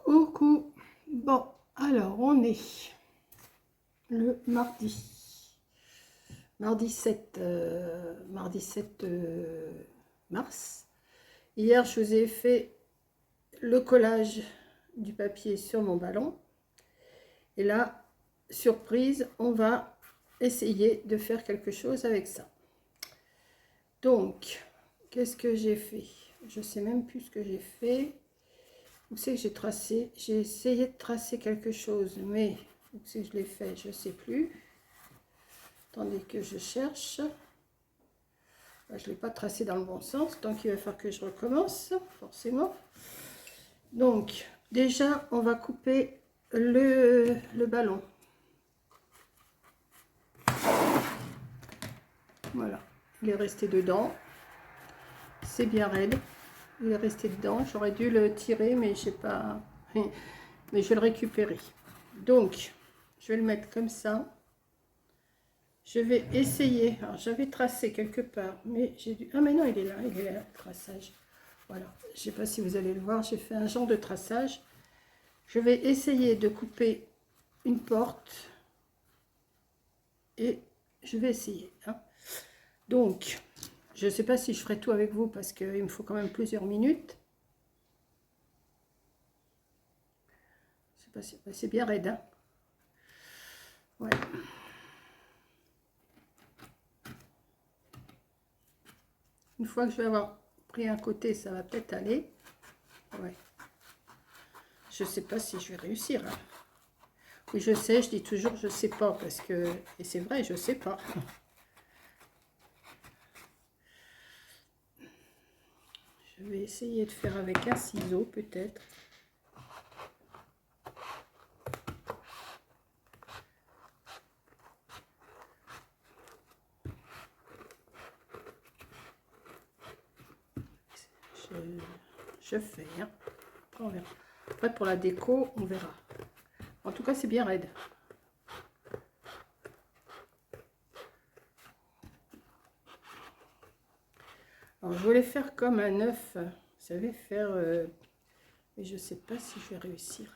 Coucou. Bon, alors on est le mardi 7 mars. Hier, je vous ai fait le collage du papier sur mon ballon. Et là, surprise, on va essayer de faire quelque chose avec ça. Donc, qu'est-ce que j'ai fait? Je sais même plus ce que j'ai fait. Où c'est que j'ai tracé? J'ai essayé de tracer quelque chose, mais où c'est que je l'ai fait? Je ne sais plus. Attendez que je cherche. Je ne l'ai pas tracé dans le bon sens, donc il va falloir que je recommence, forcément. Donc, déjà, on va couper le ballon. Voilà, il est resté dedans. C'est bien raide. Il est resté dedans. J'aurais dû le tirer, mais je sais pas. Mais je vais le récupérer. Donc, je vais le mettre comme ça. Je vais essayer. Alors, j'avais tracé quelque part, mais j'ai dû. Ah, mais non, il est là, le traçage. Voilà. Je ne sais pas si vous allez le voir. J'ai fait un genre de traçage. Je vais essayer de couper une porte et je vais essayer. Hein. Donc, je ne sais pas si je ferai tout avec vous parce qu'il me faut quand même plusieurs minutes. C'est bien raide. Hein. Ouais. Une fois que je vais avoir pris un côté, ça va peut-être aller. Ouais. Je ne sais pas si je vais réussir. Hein. Oui, je sais, je dis toujours je ne sais pas parce que... Et c'est vrai, je ne sais pas. Je vais essayer de faire avec un ciseau peut-être. Je fais. Hein. Après, on verra. Après, pour la déco, on verra. En tout cas, c'est bien raide. Alors, je voulais faire comme un œuf. Vous savez, faire... mais je ne sais pas si je vais réussir.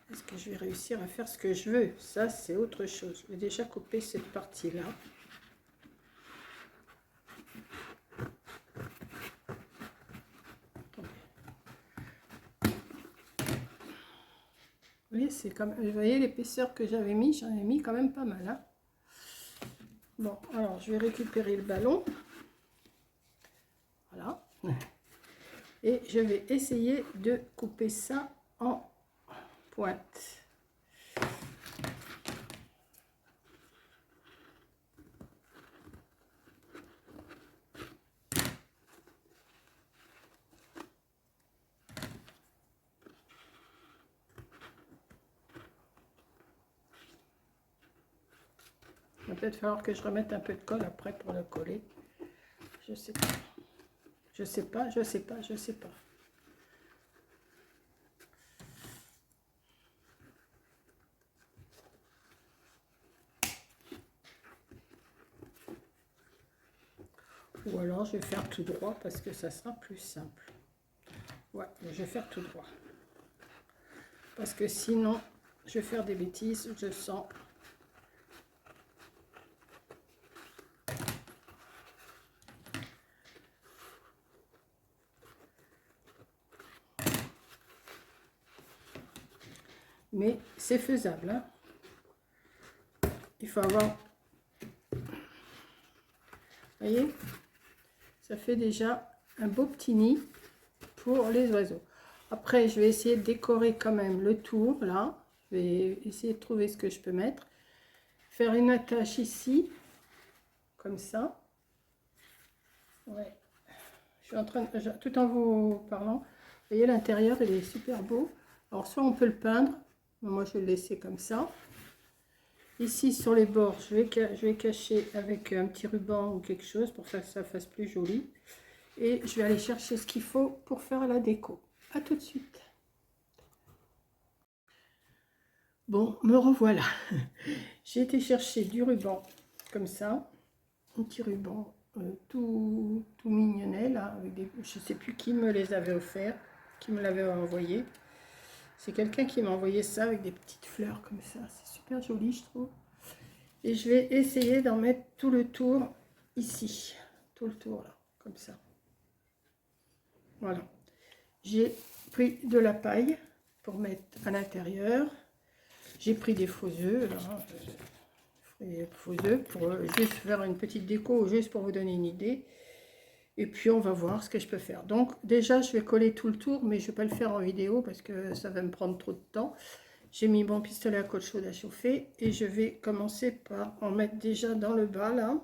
Est-ce que je vais réussir à faire ce que je veux? Ça, c'est autre chose. Je vais déjà couper cette partie-là. Vous voyez, c'est comme, vous voyez l'épaisseur que j'avais mis, j'en ai mis quand même pas mal. Hein. Bon, alors je vais récupérer le ballon. Voilà. Et je vais essayer de couper ça en pointe. Il va peut-être falloir que je remette un peu de colle après pour le coller. Je sais pas. Je sais pas, je sais pas, je sais pas. Ou alors je vais faire tout droit parce que ça sera plus simple. Ouais, je vais faire tout droit. Parce que sinon, je vais faire des bêtises, je sens. Mais c'est faisable. Hein. Il faut avoir... Vous voyez, ça fait déjà un beau petit nid pour les oiseaux. Après, je vais essayer de décorer quand même le tour, là. Je vais essayer de trouver ce que je peux mettre. Faire une attache ici, comme ça. Ouais. Je suis en train de... Tout en vous parlant, vous voyez, l'intérieur, il est super beau. Alors, soit on peut le peindre. Moi, je vais le laisser comme ça. Ici, sur les bords, je vais cacher avec un petit ruban ou quelque chose pour que ça fasse plus joli. Et je vais aller chercher ce qu'il faut pour faire la déco. A tout de suite. Bon, me revoilà. J'ai été chercher du ruban, comme ça. Un petit ruban tout mignonnet. carnet, là, avec des, je ne sais plus qui me les avait offerts, qui me l'avait envoyé. C'est quelqu'un qui m'a envoyé ça avec des petites fleurs comme ça. C'est super joli, je trouve. Et je vais essayer d'en mettre tout le tour ici. Tout le tour, là, comme ça. Voilà. J'ai pris de la paille pour mettre à l'intérieur. J'ai pris des faux œufs, là. Des faux œufs pour juste faire une petite déco, juste pour vous donner une idée. Et puis on va voir ce que je peux faire. Donc déjà je vais coller tout le tour, mais je ne vais pas le faire en vidéo parce que ça va me prendre trop de temps. J'ai mis mon pistolet à colle chaude à chauffer et je vais commencer par en mettre déjà dans le bas là.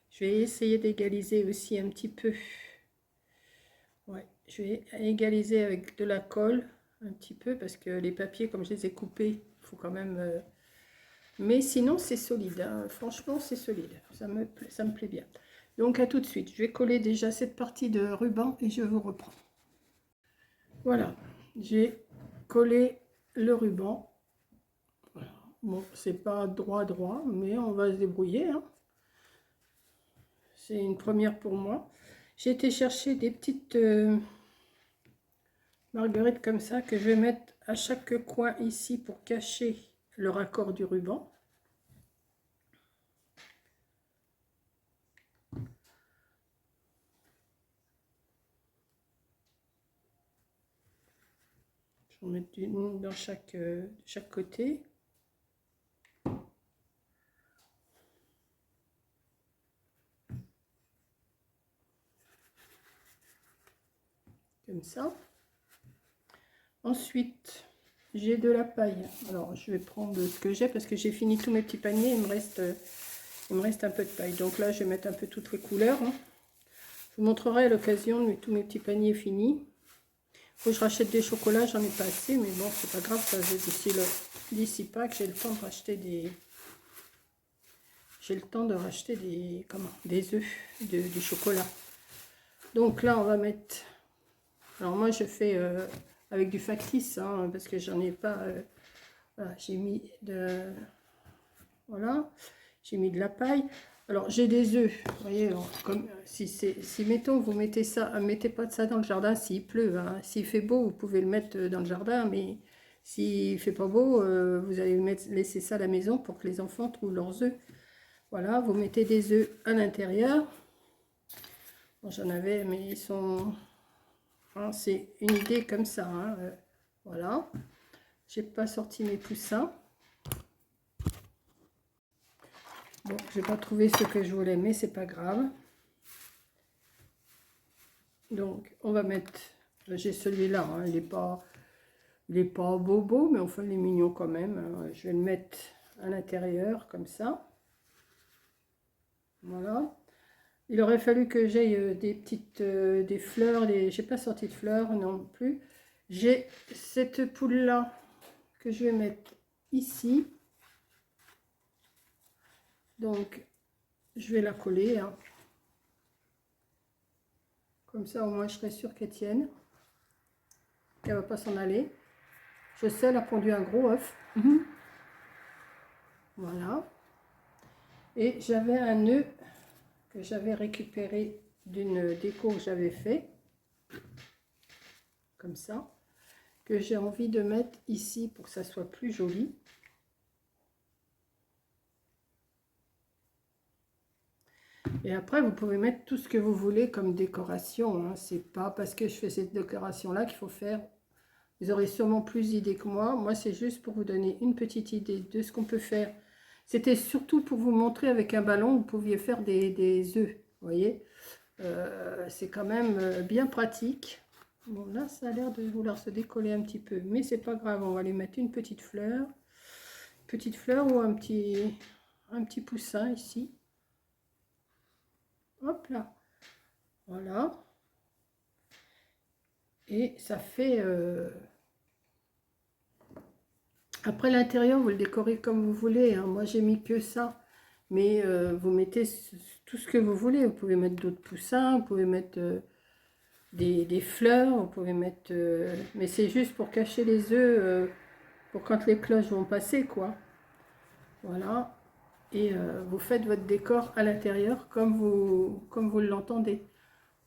Je vais essayer d'égaliser aussi un petit peu. Ouais, je vais égaliser avec de la colle un petit peu parce que les papiers, comme je les ai coupés, il faut quand même... Mais sinon c'est solide, hein. Franchement c'est solide, ça me plaît bien. Donc à tout de suite, je vais coller déjà cette partie de ruban et je vous reprends. Voilà, j'ai collé le ruban. Voilà. Bon, c'est pas droit, mais on va se débrouiller, hein. C'est une première pour moi. J'ai été chercher des petites marguerites comme ça que je vais mettre à chaque coin ici pour cacher le raccord du ruban. Je vais mettre une dans chaque côté. Comme ça. Ensuite, j'ai de la paille. Alors, je vais prendre ce que j'ai parce que j'ai fini tous mes petits paniers. Il me reste un peu de paille. Donc là, je vais mettre un peu toutes les couleurs, hein. Je vous montrerai à l'occasion de tous mes petits paniers finis. Il faut que je rachète des chocolats, j'en ai pas assez, mais bon, c'est pas grave, ça d'ici pas que j'ai le temps de racheter des... J'ai le temps de racheter des œufs, du chocolat. Donc là, on va mettre... Alors moi, je fais avec du factice, hein, parce que j'en ai pas... Voilà, j'ai mis de... Voilà, j'ai mis de la paille. Alors j'ai des œufs, vous voyez, comme si mettons vous mettez ça, mettez pas de ça dans le jardin s'il pleut, hein. S'il fait beau, vous pouvez le mettre dans le jardin, mais s'il fait pas beau, vous allez laisser ça à la maison pour que les enfants trouvent leurs œufs. Voilà, vous mettez des œufs à l'intérieur. Bon, j'en avais, mais ils sont... Hein, c'est une idée comme ça, hein, voilà. J'ai pas sorti mes poussins. Bon, j'ai pas trouvé ce que je voulais, mais c'est pas grave. Donc, on va mettre... J'ai celui-là, hein, il est pas beau, mais enfin, il est mignon quand même. Je vais le mettre à l'intérieur, comme ça. Voilà. Il aurait fallu que j'aille des fleurs. J'ai pas sorti de fleurs non plus. J'ai cette poule-là que je vais mettre ici. Donc, je vais la coller, hein. Comme ça, au moins, je serai sûre qu'elle tienne. Qu'elle ne va pas s'en aller. Je sais, elle a pondu un gros œuf. Voilà. Et j'avais un nœud que j'avais récupéré d'une déco que j'avais fait. Comme ça. Que j'ai envie de mettre ici pour que ça soit plus joli. Et après, vous pouvez mettre tout ce que vous voulez comme décoration, hein. C'est pas parce que je fais cette décoration-là qu'il faut faire. Vous aurez sûrement plus d'idées que moi. Moi, c'est juste pour vous donner une petite idée de ce qu'on peut faire. C'était surtout pour vous montrer avec un ballon, vous pouviez faire des œufs. Vous voyez, c'est quand même bien pratique. Bon, là, ça a l'air de vouloir se décoller un petit peu, mais c'est pas grave. On va lui mettre une petite fleur ou un petit poussin ici. Hop là, voilà. Et ça fait... Après l'intérieur, vous le décorez comme vous voulez, hein. Moi, j'ai mis que ça. Mais vous mettez tout ce que vous voulez. Vous pouvez mettre d'autres poussins, vous pouvez mettre des fleurs, vous pouvez mettre... mais c'est juste pour cacher les œufs, pour quand les cloches vont passer, quoi. Voilà. Et vous faites votre décor à l'intérieur comme vous l'entendez.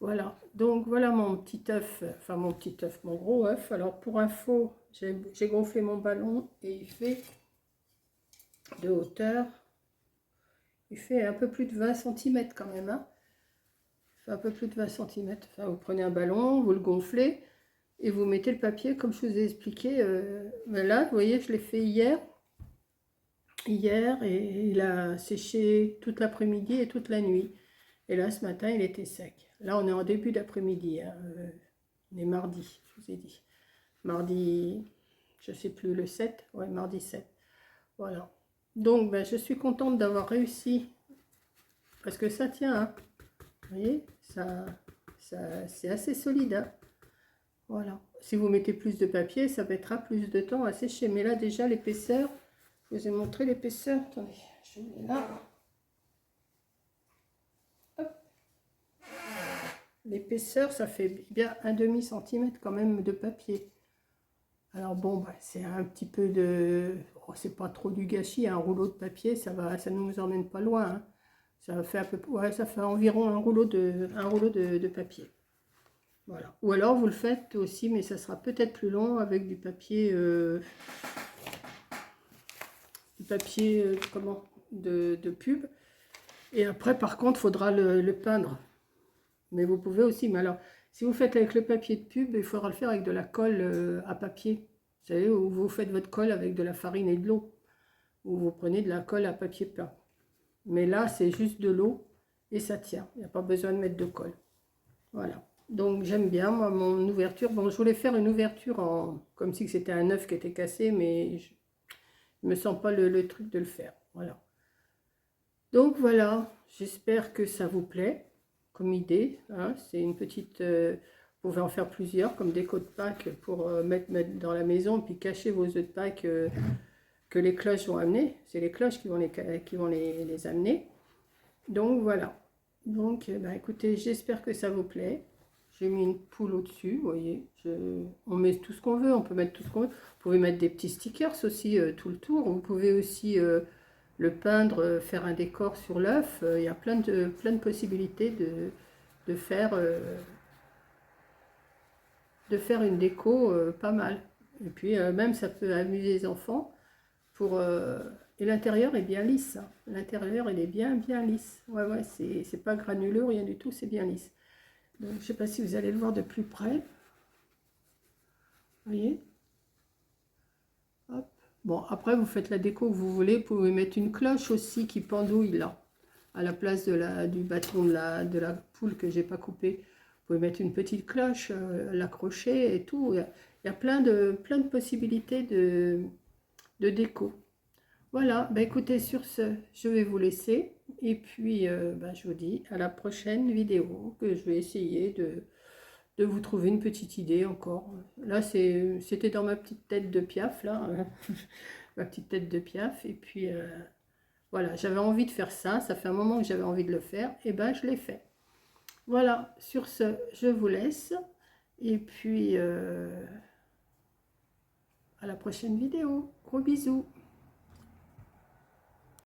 Voilà, donc voilà mon petit œuf, enfin mon petit œuf, mon gros œuf. Alors pour info, j'ai gonflé mon ballon et il fait de hauteur, il fait un peu plus de 20 cm quand même, hein. Il fait un peu plus de 20 cm. Enfin, vous prenez un ballon, vous le gonflez et vous mettez le papier comme je vous ai expliqué. Ben là, vous voyez, je l'ai fait hier et il a séché toute l'après-midi et toute la nuit. Et là, ce matin, il était sec. Là, on est en début d'après-midi, hein. On est mardi, je vous ai dit. Mardi, je ne sais plus, le 7. Ouais, mardi 7. Voilà. Donc, ben, je suis contente d'avoir réussi. Parce que ça tient, hein. Vous voyez, c'est assez solide, hein. Voilà. Si vous mettez plus de papier, ça mettra plus de temps à sécher. Mais là, déjà, l'épaisseur, je vous ai montré l'épaisseur. Attendez, je mets là. L'épaisseur, ça fait bien un demi-centimètre quand même de papier. Alors bon, bah, c'est un petit peu de... Oh, c'est pas trop du gâchis, un rouleau de papier, ça ne nous emmène pas loin, hein. Ça fait à peu... ouais, ça fait environ un rouleau de papier. Voilà. Ou alors vous le faites aussi, mais ça sera peut-être plus long avec du papier... comment, de pub. Et après, par contre, il faudra le peindre. Mais vous pouvez aussi, mais alors, si vous faites avec le papier de pub, il faudra le faire avec de la colle à papier. Vous savez, où vous faites votre colle avec de la farine et de l'eau. Ou vous prenez de la colle à papier peint. Mais là, c'est juste de l'eau et ça tient. Il n'y a pas besoin de mettre de colle. Voilà. Donc, j'aime bien, moi, mon ouverture. Bon, je voulais faire une ouverture comme si c'était un œuf qui était cassé, mais je ne me sens pas le truc de le faire. Voilà. Donc, voilà. J'espère que ça vous plaît comme idée, hein. C'est une petite... vous pouvez en faire plusieurs, comme déco de Pâques pour mettre dans la maison, puis cacher vos œufs de Pâques que les cloches vont amener. C'est les cloches qui vont les amener. Donc voilà. Donc, bah, écoutez, j'espère que ça vous plaît. J'ai mis une poule au-dessus, vous voyez. On met tout ce qu'on veut, on peut mettre tout ce qu'on veut. Vous pouvez mettre des petits stickers aussi tout le tour. Vous pouvez aussi... le peindre, faire un décor sur l'œuf, il y a plein de possibilités de faire une déco pas mal. Et puis même ça peut amuser les enfants. Et l'intérieur est bien lisse, hein. L'intérieur il est bien lisse. Ouais, c'est pas granuleux, rien du tout, c'est bien lisse. Donc je sais pas si vous allez le voir de plus près. Vous voyez? Hop. Bon, après, vous faites la déco que vous voulez. Vous pouvez mettre une cloche aussi qui pendouille là, à la place du bâton de la poule que j'ai pas coupé. Vous pouvez mettre une petite cloche, l'accrocher et tout. Il y a plein de possibilités de déco. Voilà, bah écoutez, sur ce, je vais vous laisser. Et puis, bah, je vous dis à la prochaine vidéo que je vais essayer de vous trouver une petite idée encore. Là, c'était dans ma petite tête de Piaf, là, ma petite tête de Piaf. Et puis, voilà, j'avais envie de faire ça. Ça fait un moment que j'avais envie de le faire. Et ben, je l'ai fait. Voilà, sur ce, je vous laisse. Et puis, à la prochaine vidéo. Gros bisous.